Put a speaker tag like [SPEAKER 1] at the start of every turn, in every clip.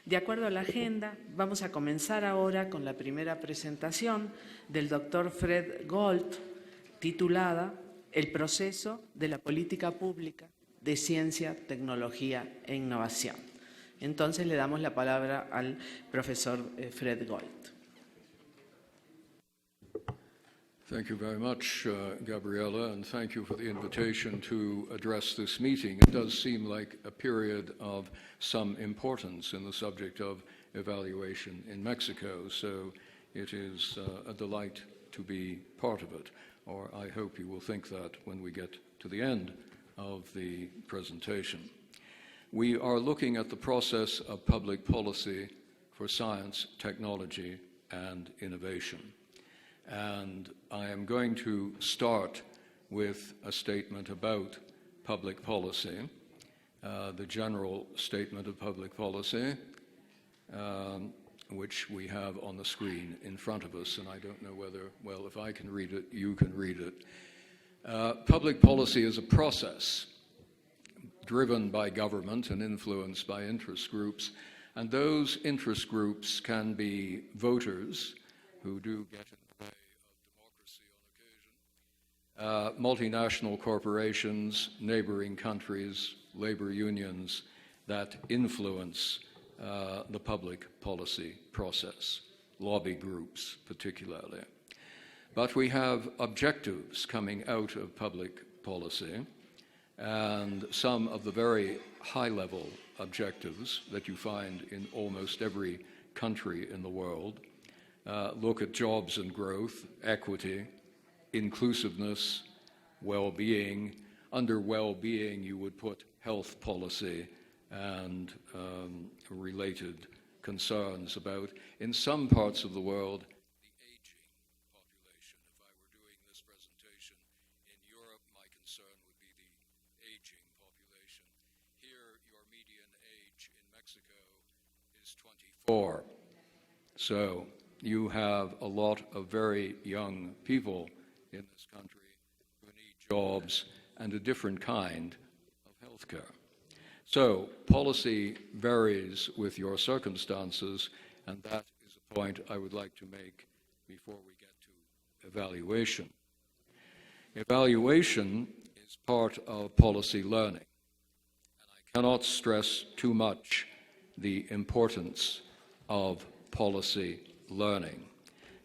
[SPEAKER 1] De acuerdo a la agenda, vamos a comenzar ahora con la primera presentación del doctor Fred Gault, titulada El proceso de la política pública de ciencia, tecnología e innovación. Entonces le damos la palabra al profesor Fred Gault.
[SPEAKER 2] Thank you very much, Gabriela, and thank you for the invitation to address this meeting. It does seem like a period of some importance in the subject of evaluation in Mexico, so it is a delight to be part of it, or I hope you will think that when we get to the end of the presentation. We are looking at the process of public policy for science, technology, and innovation. And I am going to start with a statement about public policy, the general statement of public policy, which we have on the screen in front of us, and I don't know whether, well, if I can read it, you can read it. Public policy is a process driven by government and influenced by interest groups, and those interest groups can be voters who do get in the way of democracy on occasion, multinational corporations, neighboring countries, labor unions that influence the public policy process, lobby groups particularly. But we have objectives coming out of public policy, and some of the very high-level objectives that you find in almost every country in the world look at jobs and growth, equity, inclusiveness, well-being. Under well-being, you would put health policy and related concerns about, in some parts of the world, the aging population. If I were doing this presentation in Europe, my concern would be the aging population. Here, your median age in Mexico is 24. So you have a lot of very young people in this country who need jobs and a different kind of health care. So policy varies with your circumstances, and that is a point I would like to make before we get to evaluation. Evaluation is part of policy learning, and I cannot stress too much the importance of policy learning.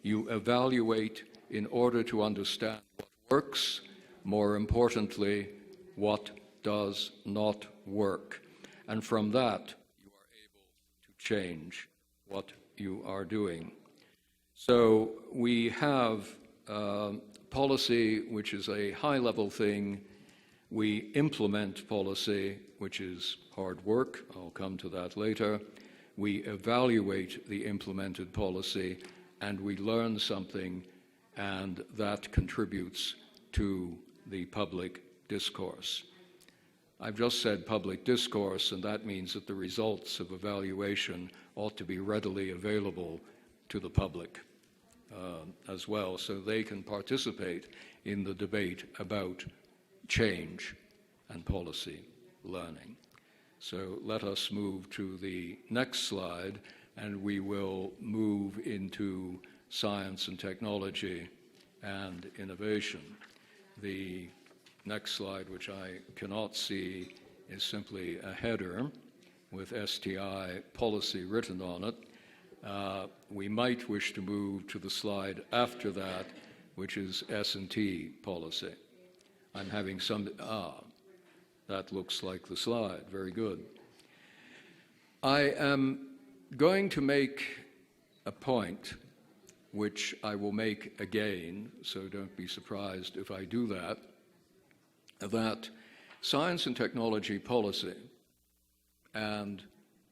[SPEAKER 2] You evaluate in order to understand what works, more importantly, what does not work. And from that, you are able to change what you are doing. So we have policy, which is a high-level thing. We implement policy, which is hard work. I'll come to that later. We evaluate the implemented policy, and we learn something, and that contributes to the public discourse. I've just said public discourse, and that means that the results of evaluation ought to be readily available to the public as well, so they can participate in the debate about change and policy learning. So let us move to the next slide, and we will move into science and technology and innovation. The next slide, which I cannot see, is simply a header with STI policy written on it. We might wish to move to the slide after that, which is S&T policy. I'm having some, that looks like the slide, very good. I am going to make a point, which I will make again, so don't be surprised if I do that, that science and technology policy and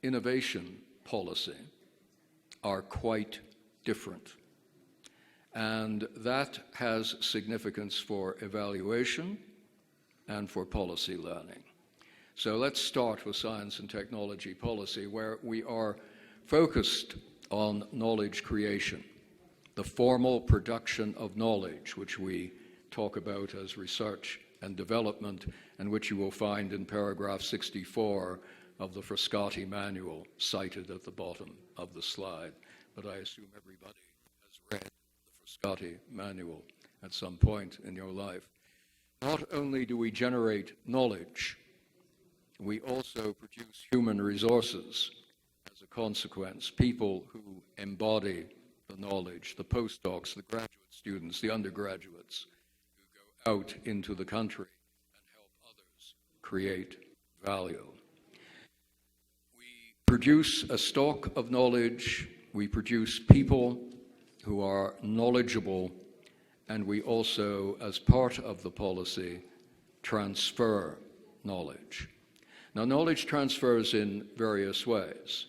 [SPEAKER 2] innovation policy are quite different. And that has significance for evaluation and for policy learning. So let's start with science and technology policy, where we are focused on knowledge creation, the formal production of knowledge, which we talk about as research and development, and which you will find in paragraph 64 of the Frascati manual cited at the bottom of the slide, but I assume everybody has read the Frascati manual at some point in your life. Not only do we generate knowledge, we also produce human resources as a consequence, people who embody the knowledge, the postdocs, the graduate students, the undergraduates, who go out into the country and help others create value. We produce a stock of knowledge, we produce people who are knowledgeable, and we also, as part of the policy, transfer knowledge. Now, knowledge transfers in various ways.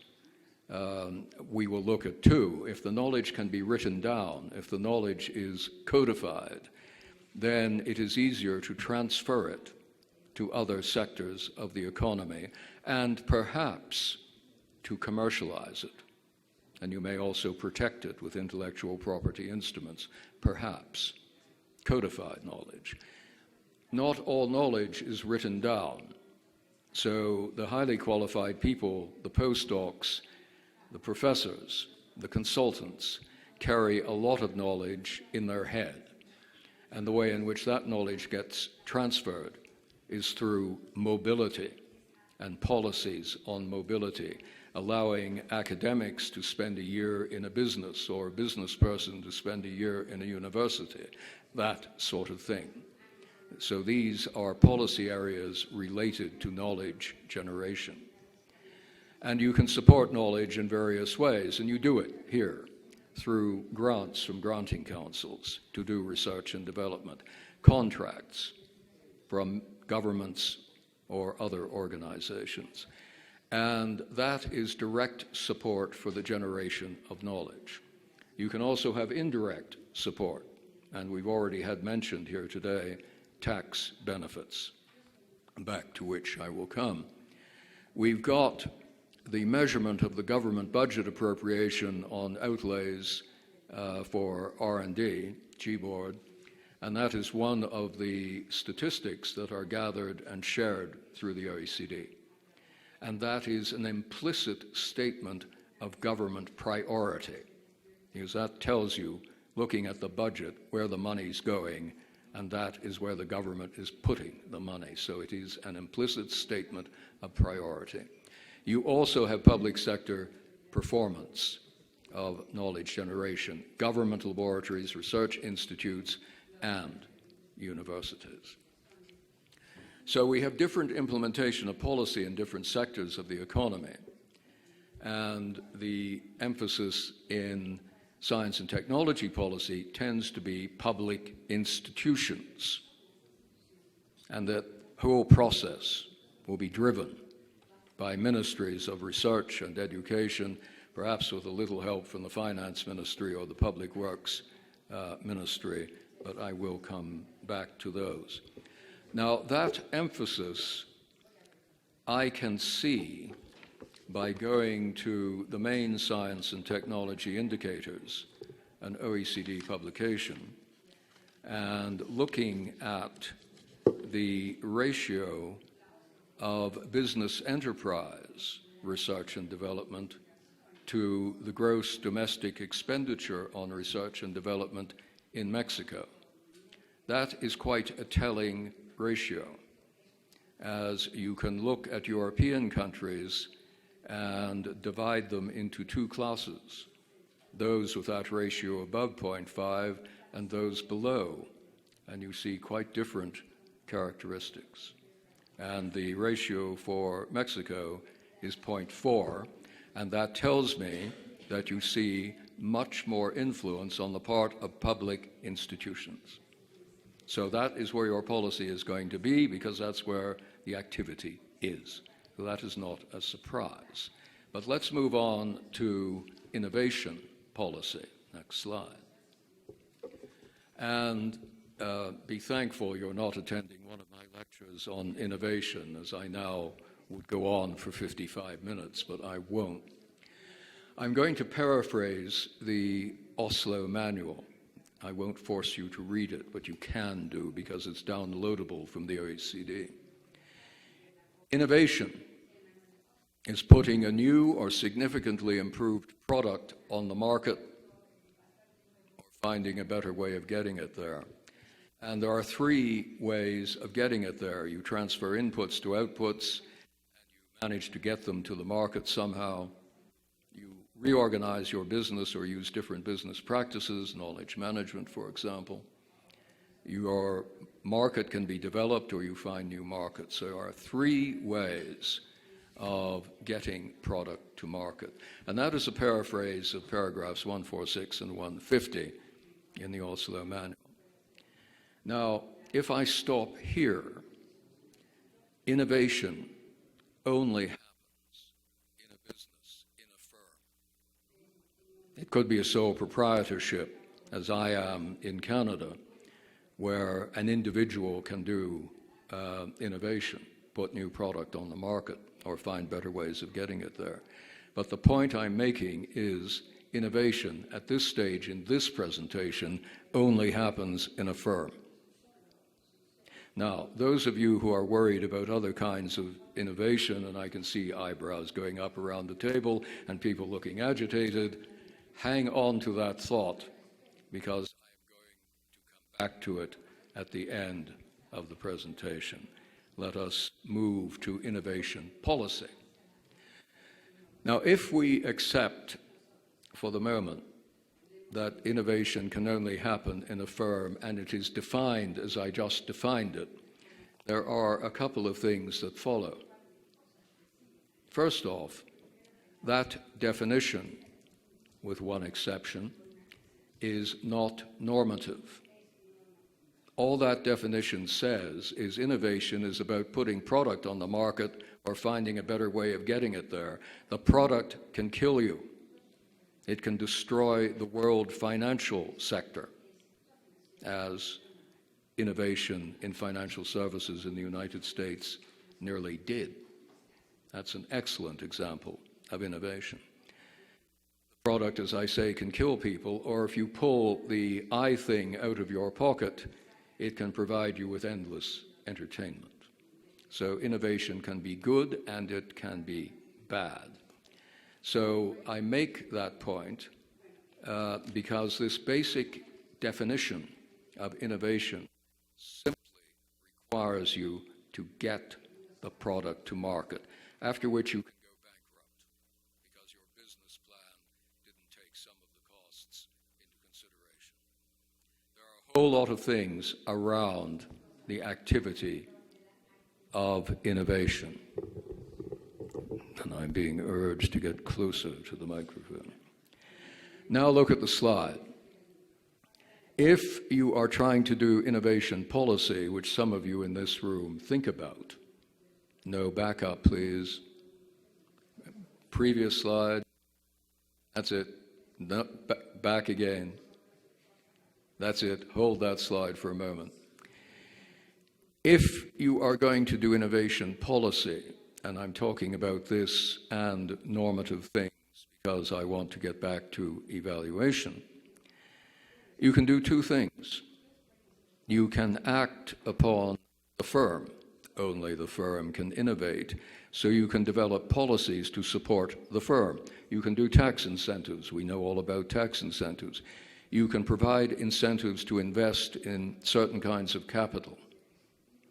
[SPEAKER 2] We will look at two. If the knowledge can be written down, if the knowledge is codified, then it is easier to transfer it to other sectors of the economy and perhaps to commercialize it. And you may also protect it with intellectual property instruments, perhaps. Codified knowledge. Not all knowledge is written down. So the highly qualified people, the postdocs, the professors, the consultants, carry a lot of knowledge in their head. And the way in which that knowledge gets transferred is through mobility and policies on mobility, allowing academics to spend a year in a business or a business person to spend a year in a university, that sort of thing. So these are policy areas related to knowledge generation. And you can support knowledge in various ways, and you do it here through grants from granting councils to do research and development, contracts from governments or other organizations. And that is direct support for the generation of knowledge. You can also have indirect support, and we've already had mentioned here today tax benefits, back to which I will come. We've got the measurement of the government budget appropriation on outlays for R&D, GBORD, and that is one of the statistics that are gathered and shared through the OECD. And that is an implicit statement of government priority, because that tells you, looking at the budget, where the money's going, and that is where the government is putting the money. So it is an implicit statement of priority. You also have public sector performance of knowledge generation, government laboratories, research institutes, and universities. So we have different implementation of policy in different sectors of the economy. And the emphasis in science and technology policy tends to be public institutions. And that whole process will be driven by ministries of research and education, perhaps with a little help from the finance ministry or the public works ministry, but I will come back to those. Now, that emphasis I can see by going to the main science and technology indicators, an OECD publication, and looking at the ratio of business enterprise research and development to the gross domestic expenditure on research and development in Mexico. That is quite a telling ratio, as you can look at European countries and divide them into two classes, those with that ratio above 0.5 and those below, and you see quite different characteristics. And the ratio for Mexico is 0.4, and that tells me that you see much more influence on the part of public institutions. So that is where your policy is going to be, because that's where the activity is. So that is not a surprise. But let's move on to innovation policy. Next slide. And be thankful you're not attending one of my lectures on innovation, as I now would go on for 55 minutes, but I won't. I'm going to paraphrase the Oslo manual. I won't force you to read it, but you can do, because it's downloadable from the OECD. Innovation is putting a new or significantly improved product on the market or finding a better way of getting it there. And there are three ways of getting it there. You transfer inputs to outputs, and you manage to get them to the market somehow. You reorganize your business or use different business practices, knowledge management, for example. Your market can be developed or you find new markets. There are three ways of getting product to market. And that is a paraphrase of paragraphs 146 and 150 in the Oslo Manual. Now, if I stop here, innovation only happens in a business, in a firm. It could be a sole proprietorship, as I am in Canada, where an individual can do innovation, put new product on the market, or find better ways of getting it there. But the point I'm making is innovation at this stage in this presentation only happens in a firm. Now, those of you who are worried about other kinds of innovation, and I can see eyebrows going up around the table and people looking agitated, hang on to that thought, because I'm going to come back to it at the end of the presentation. Let us move to innovation policy. Now, if we accept for the moment that innovation can only happen in a firm and it is defined as I just defined it, there are a couple of things that follow. First off, that definition, with one exception, is not normative. All that definition says is innovation is about putting product on the market or finding a better way of getting it there. The product can kill you. It can destroy the world financial sector, as innovation in financial services in the United States nearly did. That's an excellent example of innovation. The product, as I say, can kill people, or if you pull the eye thing out of your pocket, it can provide you with endless entertainment. So innovation can be good and it can be bad. So I make that point because this basic definition of innovation simply requires you to get the product to market, after which you can go bankrupt because your business plan didn't take some of the costs into consideration. There are a whole lot of things around the activity of innovation. And I'm being urged to get closer to the microphone. Now look at the slide. If you are trying to do innovation policy, which some of you in this room think about, no, back up, please. Previous slide. That's it. No, back again. That's it. Hold that slide for a moment. If you are going to do innovation policy, and I'm talking about this and normative things because I want to get back to evaluation, you can do two things. You can act upon the firm. Only the firm can innovate. So you can develop policies to support the firm. You can do tax incentives. We know all about tax incentives. You can provide incentives to invest in certain kinds of capital,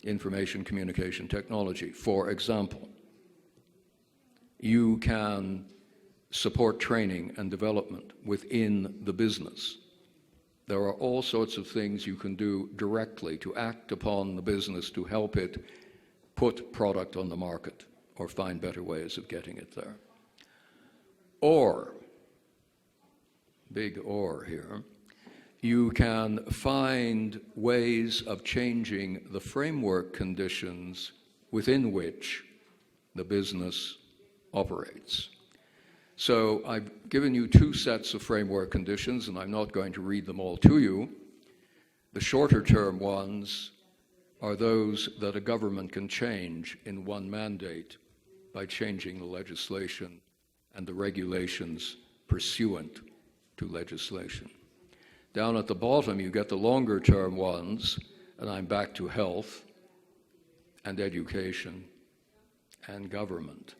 [SPEAKER 2] information communication technology, for example. You can support training and development within the business. There are all sorts of things you can do directly to act upon the business to help it put product on the market or find better ways of getting it there. Or, big or here, you can find ways of changing the framework conditions within which the business operates. So I've given you two sets of framework conditions, and I'm not going to read them all to you. The shorter term ones are those that a government can change in one mandate by changing the legislation and the regulations pursuant to legislation. Down at the bottom, you get the longer term ones, and I'm back to health and education and government.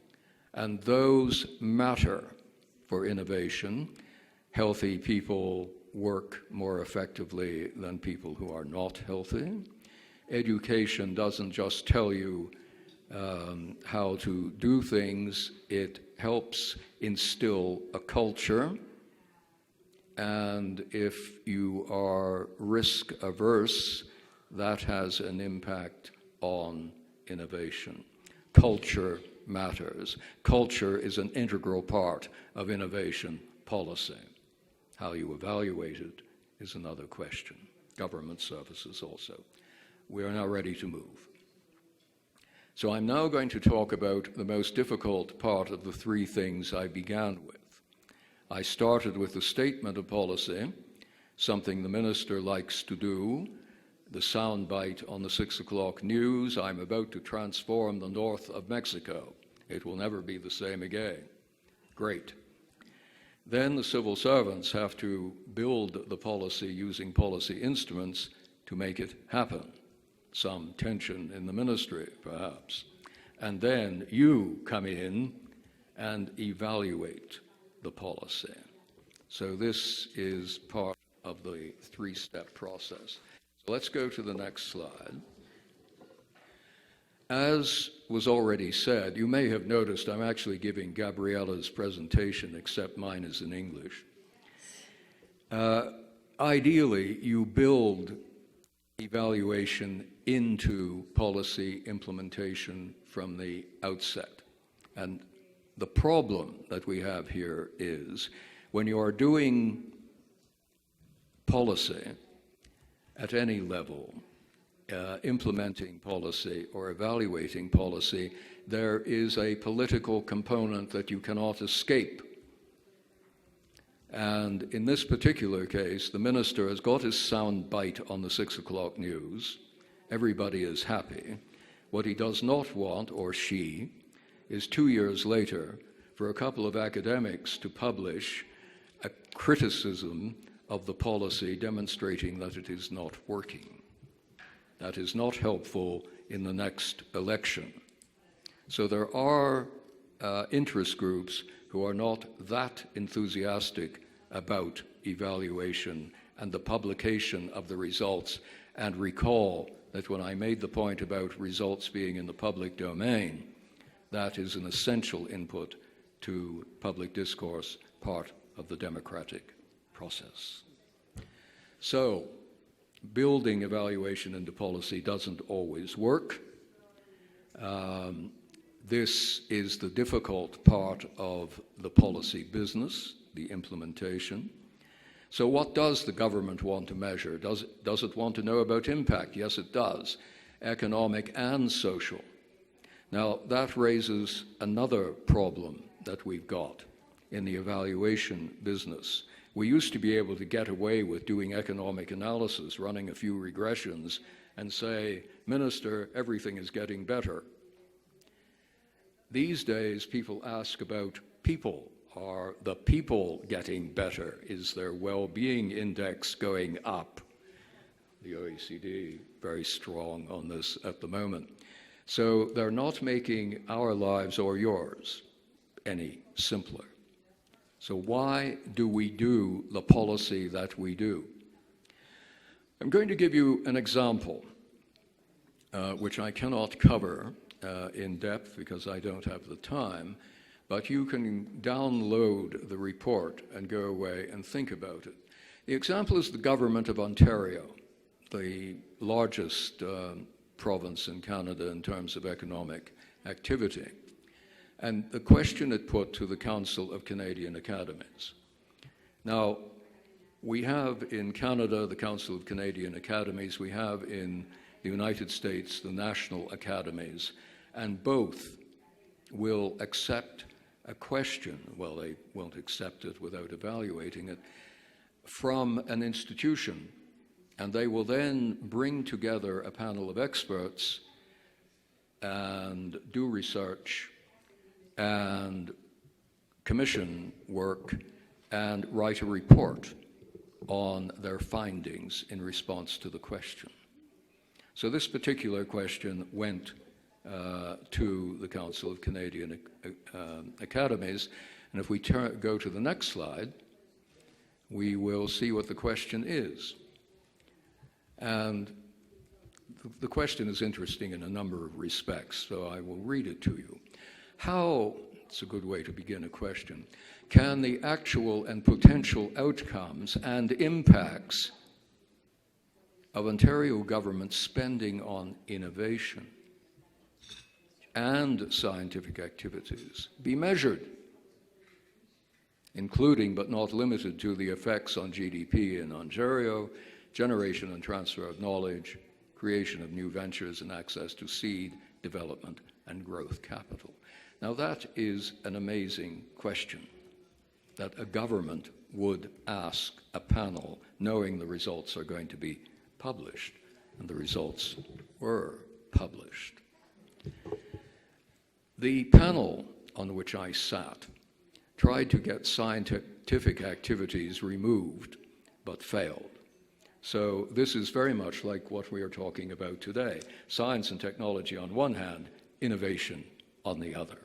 [SPEAKER 2] And those matter for innovation. Healthy people work more effectively than people who are not healthy. Education doesn't just tell you how to do things, it helps instill a culture. And if you are risk averse, that has an impact on innovation. Culture matters. Culture is an integral part of innovation policy. How you evaluate it is another question. Government services also. We are now ready to move. So I'm now going to talk about the most difficult part of the three things I began with. I started with a statement of policy, something the minister likes to do, the soundbite on the 6 o'clock news: I'm about to transform the north of Mexico. It will never be the same again. Great. Then the civil servants have to build the policy using policy instruments to make it happen. Some tension in the ministry, perhaps. And then you come in and evaluate the policy. So this is part of the three-step process. So let's go to the next slide. As was already said, you may have noticed I'm actually giving Gabriella's presentation, except mine is in English. Ideally, you build evaluation into policy implementation from the outset. And the problem that we have here is when you are doing policy at any level, implementing policy or evaluating policy, there is a political component that you cannot escape. And in this particular case, the minister has got his sound bite on the 6 o'clock news. Everybody is happy. What he does not want, or she, is 2 years later for a couple of academics to publish a criticism of the policy demonstrating that it is not working. That is not helpful in the next election. So there are interest groups who are not that enthusiastic about evaluation and the publication of the results. And recall that when I made the point about results being in the public domain, that is an essential input to public discourse, part of the democratic process. So, building evaluation into policy doesn't always work. This is the difficult part of the policy business, the implementation. So what does the government want to measure? Does it want to know about impact? Yes, it does. Economic and social. Now, that raises another problem that we've got in the evaluation business. We used to be able to get away with doing economic analysis, running a few regressions, and say, Minister, everything is getting better. These days, people ask about people. Are the people getting better? Is their well-being index going up? The OECD, very strong on this at the moment. So they're not making our lives or yours any simpler. So why do we do the policy that we do? I'm going to give you an example, which I cannot cover in depth because I don't have the time, but you can download the report and go away and think about it. The example is the government of Ontario, the largest province in Canada in terms of economic activity. And the question it put to the Council of Canadian Academies. Now, we have in Canada the Council of Canadian Academies, we have in the United States the National Academies, and both will accept a question, well, they won't accept it without evaluating it, from an institution, and they will then bring together a panel of experts and do research and commission work and write a report on their findings in response to the question. So this particular question went to the Council of Canadian Academies. And if we go to the next slide, we will see what the question is. And the question is interesting in a number of respects, so I will read it to you. How, it's a good way to begin a question, can the actual and potential outcomes and impacts of Ontario government spending on innovation and scientific activities be measured, including but not limited to the effects on GDP in Ontario, generation and transfer of knowledge, creation of new ventures, and access to seed, development, and growth capital? Now that is an amazing question that a government would ask a panel knowing the results are going to be published, and the results were published. The panel on which I sat tried to get scientific activities removed, but failed. So this is very much like what we are talking about today. Science and technology on one hand, innovation on the other.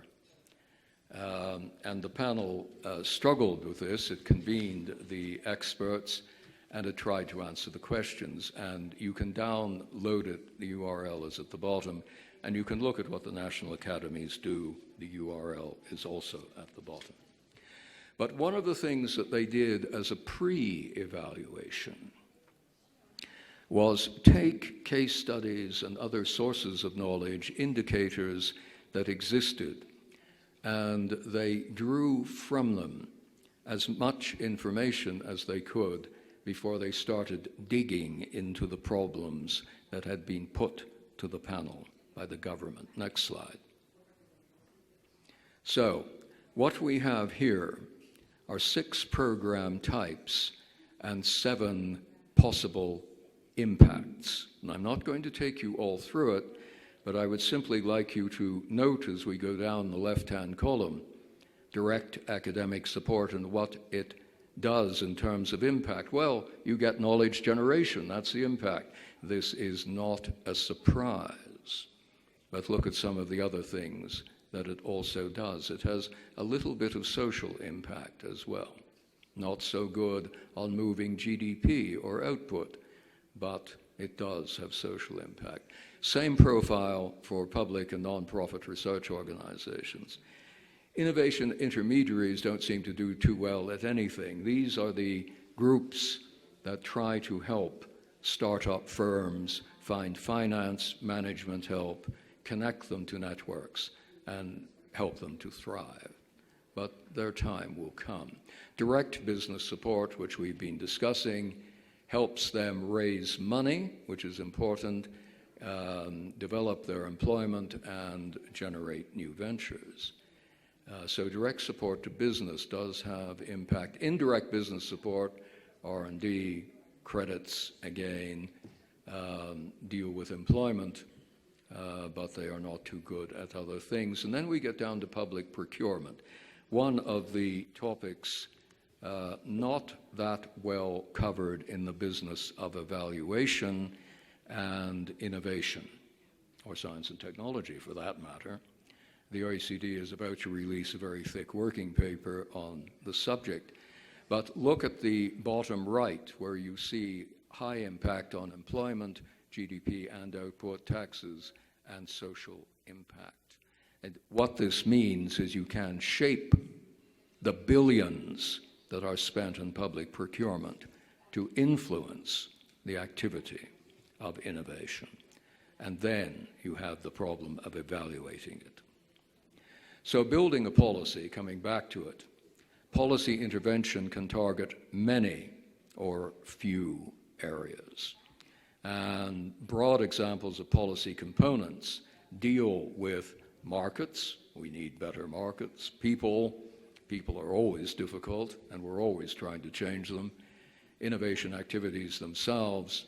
[SPEAKER 2] And the panel struggled with this. It convened the experts and it tried to answer the questions. And you can download it, the URL is at the bottom, and you can look at what the National Academies do. The URL is also at the bottom. But one of the things that they did as a pre-evaluation was take case studies and other sources of knowledge, indicators that existed, and they drew from them as much information as they could before they started digging into the problems that had been put to the panel by the government. Next slide. So, what we have here are 6 program types and 7 possible impacts. And I'm not going to take you all through it, but I would simply like you to note as we go down the left-hand column, direct academic support and what it does in terms of impact. Well, you get knowledge generation, that's the impact. This is not a surprise. But look at some of the other things that it also does. It has a little bit of social impact as well. Not so good on moving GDP or output, but it does have social impact. Same profile for public and non-profit research organizations. Innovation intermediaries don't seem to do too well at anything. These are the groups that try to help startup firms find finance, management help, connect them to networks, and help them to thrive. But their time will come. Direct business support, which we've been discussing, helps them raise money, which is important, develop their employment, and generate new ventures. So direct support to business does have impact. Indirect business support, R&D, credits, again, deal with employment, but they are not too good at other things. And then we get down to public procurement. One of the topics not that well covered in the business of evaluation and innovation, or science and technology for that matter. The OECD is about to release a very thick working paper on the subject. But look at the bottom right where you see high impact on employment, GDP and output, taxes, and social impact. And what this means is you can shape the billions that are spent on public procurement to influence the activity of innovation. And then you have the problem of evaluating it. So building a policy, coming back to it, policy intervention can target many or few areas. And broad examples of policy components deal with markets. We need better markets. People are always difficult, and we're always trying to change them. Innovation activities themselves,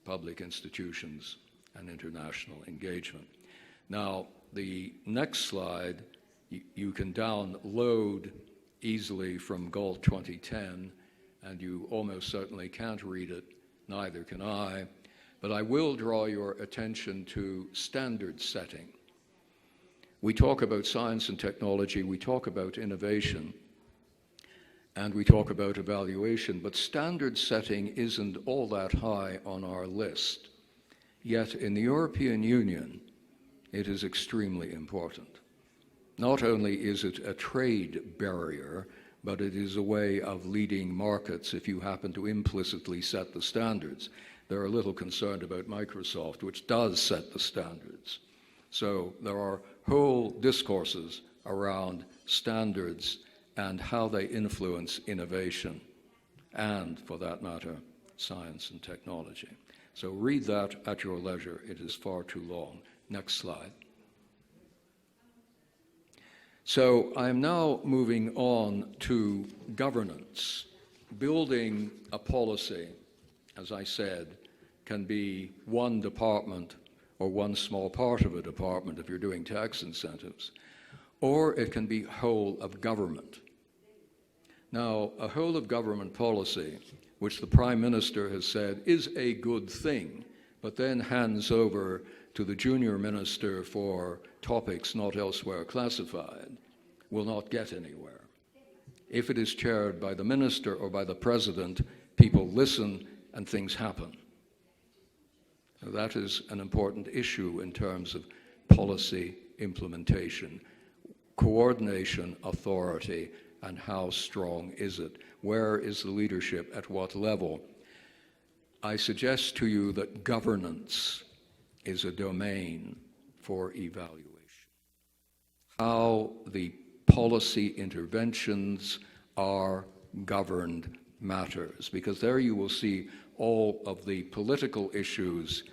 [SPEAKER 2] public institutions, and international engagement. Now, the next slide, you can download easily from Gault 2010, and you almost certainly can't read it, neither can I. But I will draw your attention to standard setting. We talk about science and technology, we talk about innovation, and we talk about evaluation, but standard setting isn't all that high on our list. Yet in the European Union, it is extremely important. Not only is it a trade barrier, but it is a way of leading markets if you happen to implicitly set the standards. They're a little concerned about Microsoft, which does set the standards. So there are whole discourses around standards and how they influence innovation and, for that matter, science and technology. So read that at your leisure. It is far too long. Next slide. So I'm now moving on to governance. Building a policy, as I said, can be one department or one small part of a department if you're doing tax incentives, or it can be whole of government. Now, a whole of government policy, which the Prime Minister has said is a good thing, but then hands over to the junior minister for topics not elsewhere classified, will not get anywhere. If it is chaired by the minister or by the president, people listen and things happen. So that is an important issue in terms of policy implementation, coordination, authority, and how strong is it? Where is the leadership? At what level? I suggest to you that governance is a domain for evaluation. How the policy interventions are governed matters, because there you will see all of the political issues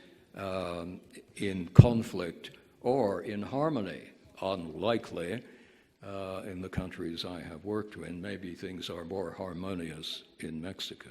[SPEAKER 2] in conflict or in harmony, unlikely in the countries I have worked in. Maybe things are more harmonious in Mexico.